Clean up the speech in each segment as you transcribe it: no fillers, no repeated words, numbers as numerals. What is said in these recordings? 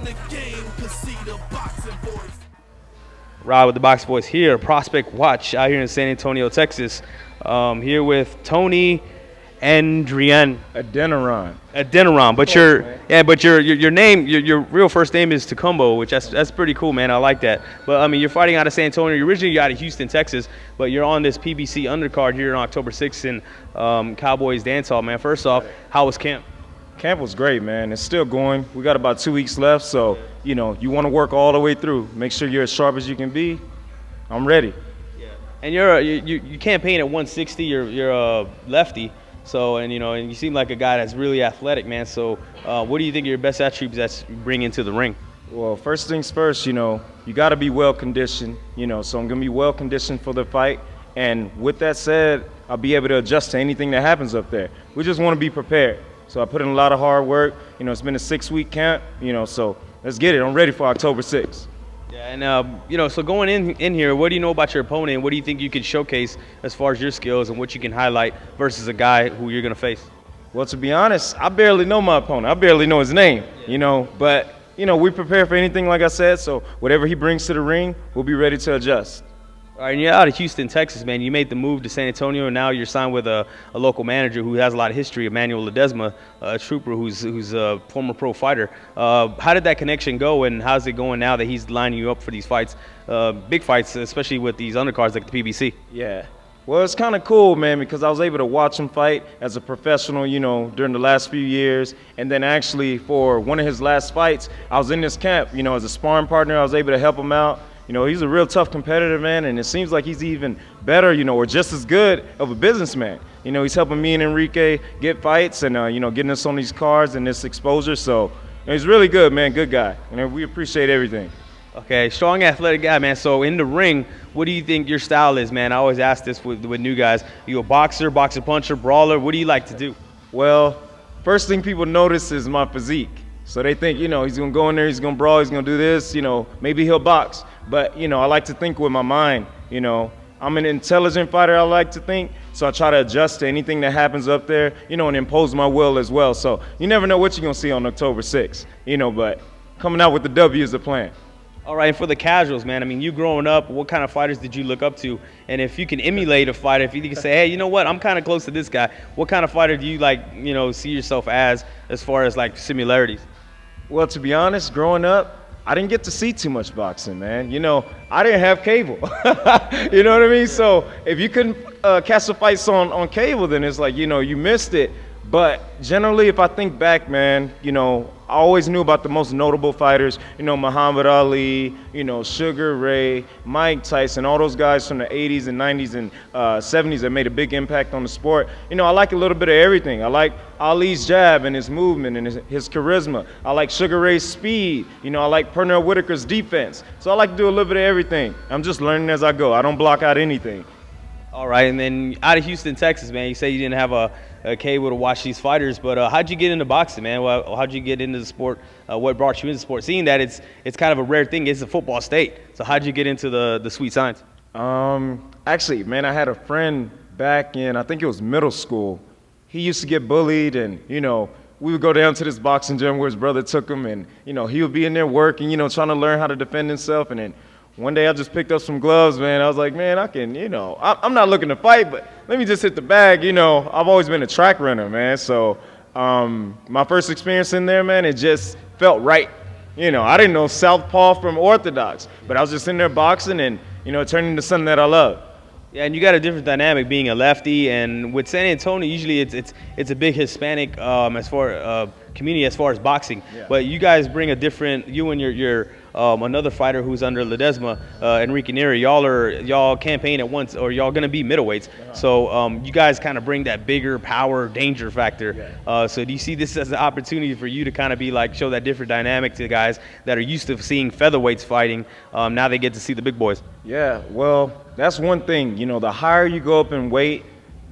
the game, cause see the boxing voice. Rod with the Box Voice here, Prospect Watch out here in San Antonio, Texas. Here with Tony Adeniran. Adeniran. But your name, your real first name is Tukumbo, which that's pretty cool, man. I like that. But I mean, you're fighting out of San Antonio. You're originally out of Houston, Texas, but you're on this PBC undercard here on October 6th in Cowboys Dance Hall, man. First off, how was camp? Camp was great, man. It's still going. We got about 2 weeks left, so you want to work all the way through. Make sure you're as sharp as you can be. I'm ready. Yeah. And you campaign at 160. You're a lefty, so and you seem like a guy that's really athletic, man. So what do you think are your best attributes that you bring into the ring? Well, first things first, you got to be well conditioned. So I'm gonna be well conditioned for the fight. And with that said, I'll be able to adjust to anything that happens up there. We just want to be prepared. So I put in a lot of hard work. It's been a 6-week camp, so let's get it. I'm ready for October 6th. Yeah, and, so going in here, what do you know about your opponent, and what do you think you could showcase as far as your skills and what you can highlight versus a guy who you're going to face? Well, to be honest, I barely know my opponent. I barely know his name, But, we prepare for anything, like I said, so whatever he brings to the ring, we'll be ready to adjust. All right, and you're out of Houston, Texas, man. You made the move to San Antonio, and now you're signed with a local manager who has a lot of history, Emmanuel Ledesma, a trooper who's a former pro fighter. How did that connection go, and how's it going now that he's lining you up for these fights, big fights, especially with these undercards like the PBC? Yeah. Well, it's kind of cool, man, because I was able to watch him fight as a professional, during the last few years. And then actually for one of his last fights, I was in this camp, as a sparring partner. I was able to help him out. He's a real tough competitor, man, and it seems like he's even better, or just as good of a businessman. He's helping me and Enrique get fights and, getting us on these cards and this exposure. So he's really good, man, good guy. We appreciate everything. Okay, strong athletic guy, man. So in the ring, what do you think your style is, man? I always ask this with new guys. Are you a boxer, puncher, brawler? What do you like to do? Well, first thing people notice is my physique. So they think, he's going to go in there, he's going to brawl, he's going to do this, maybe he'll box. But, I like to think with my mind, I'm an intelligent fighter, I like to think. So I try to adjust to anything that happens up there, and impose my will as well. So you never know what you're going to see on October 6th, but coming out with the W is the plan. All right, and for the casuals, man, I mean, you growing up, what kind of fighters did you look up to? And if you can emulate a fighter, if you can say, hey, you know what, I'm kind of close to this guy, what kind of fighter do you, see yourself as far as, similarities? Well, to be honest, growing up, I didn't get to see too much boxing, man. I didn't have cable. You know what I mean? So if you couldn't catch the fights on cable, then it's like, you missed it. But generally, if I think back, man, I always knew about the most notable fighters, Muhammad Ali, Sugar Ray, Mike Tyson, all those guys from the 80s and 90s and 70s that made a big impact on the sport. I like a little bit of everything. I like Ali's jab and his movement and his charisma. I like Sugar Ray's speed. I like Pernell Whitaker's defense. So I like to do a little bit of everything. I'm just learning as I go. I don't block out anything. All right, and then out of Houston, Texas, man, you say you didn't have a cable to watch these fighters, but how'd you get into boxing, man? How'd you get into the sport? What brought you into the sport? Seeing that it's kind of a rare thing. It's a football state. So how'd you get into the sweet science? Actually, man, I had a friend back in, I think it was middle school. He used to get bullied, and, we would go down to this boxing gym where his brother took him, and, he would be in there working, trying to learn how to defend himself, and then one day I just picked up some gloves, man. I was like, man, I can, I'm not looking to fight, but let me just hit the bag. I've always been a track runner, man. So my first experience in there, man, it just felt right. I didn't know southpaw from orthodox, but I was just in there boxing and, it turned into something that I love. Yeah, and you got a different dynamic being a lefty, and with San Antonio, usually it's a big Hispanic community as far as boxing. Yeah. But you guys bring a different. You and your another fighter who's under Ledesma, Enrique Neri. Y'all campaign at once, or y'all gonna be middleweights. Uh-huh. So you guys kind of bring that bigger power, danger factor. Yeah. So do you see this as an opportunity for you to kind of be show that different dynamic to guys that are used to seeing featherweights fighting? Now they get to see the big boys. Yeah, well, that's one thing. The higher you go up in weight,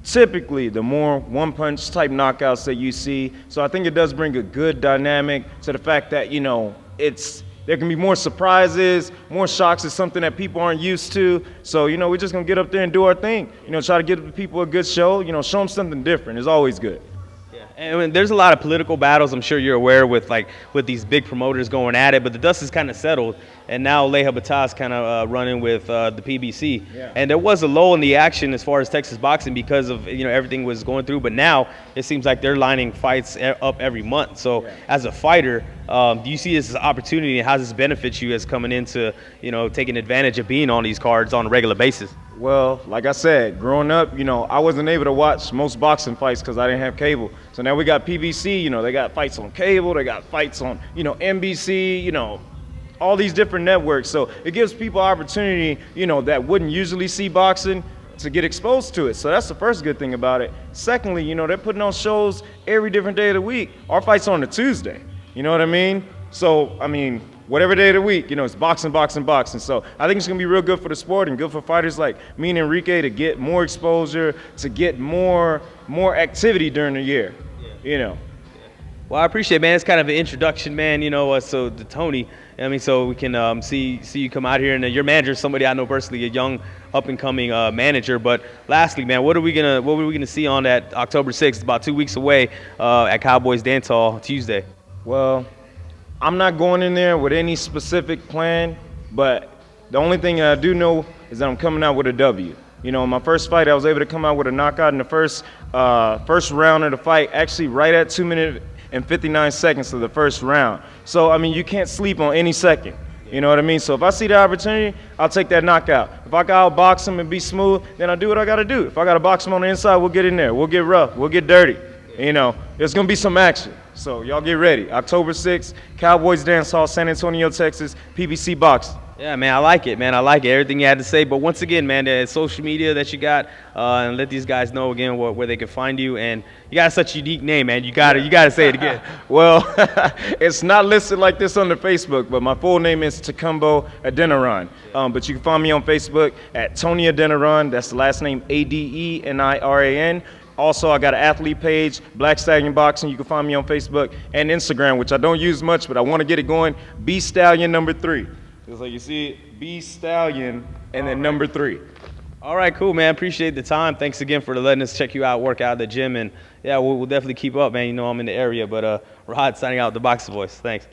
typically the more one-punch type knockouts that you see. So I think it does bring a good dynamic to the fact that, there can be more surprises, more shocks. It's something that people aren't used to. So, we're just going to get up there and do our thing. Try to give people a good show. Show them something different. It's always good. Yeah. And there's a lot of political battles, I'm sure you're aware, with these big promoters going at it, but the dust has kind of settled, and now Leha Bata's kind of running with the PBC. Yeah. And there was a lull in the action as far as Texas boxing because of everything was going through, but now it seems like they're lining fights up every month. So as a fighter, do you see this as an opportunity, and how does this benefit you as coming into taking advantage of being on these cards on a regular basis? Well, like I said, growing up, I wasn't able to watch most boxing fights because I didn't have cable. So now we got PBC, they got fights on cable, they got fights on, NBC, all these different networks. So it gives people opportunity, that wouldn't usually see boxing to get exposed to it. So that's the first good thing about it. Secondly, they're putting on shows every different day of the week. Our fight's on a Tuesday. You know what I mean? So, whatever day of the week, it's boxing, boxing, boxing. So I think it's going to be real good for the sport and good for fighters like me and Enrique to get more exposure, to get more activity during the year, Well, I appreciate it, man. It's kind of an introduction, man, so to Tony. So we can see you come out here, and your manager is somebody I know personally, a young up-and-coming manager. But lastly, man, what are we gonna see on that October 6th, about 2 weeks away, at Cowboys Dance Hall Tuesday? Well, I'm not going in there with any specific plan, but the only thing I do know is that I'm coming out with a W. In my first fight, I was able to come out with a knockout in the first round of the fight, actually right at 2 minutes and 59 seconds of the first round. So, you can't sleep on any second. You know what I mean? So if I see the opportunity, I'll take that knockout. If I got to outbox him and be smooth, then I'll do what I got to do. If I got to box him on the inside, we'll get in there. We'll get rough. We'll get dirty. There's going to be some action. So y'all get ready. October 6th, Cowboys Dance Hall, San Antonio, Texas, PBC Boxing. Yeah, man, I like it, man. I like it. Everything you had to say. But once again, man, the social media that you got, and let these guys know again where they can find you. And you got such a unique name, man. You got to say it again. Well, it's not listed like this on the Facebook, but my full name is Tukumbo Adeniran. But you can find me on Facebook at Tony Adeniran. That's the last name, Adeniran. Also, I got an athlete page, Black Stallion Boxing. You can find me on Facebook and Instagram, which I don't use much, but I want to get it going. B Stallion #3. Just like you see it, B Stallion and then #3. All right, cool, man. Appreciate the time. Thanks again for letting us check you out, work out at the gym. And, yeah, we'll definitely keep up, man. I'm in the area. But Rod signing out, the Boxing Voice. Thanks.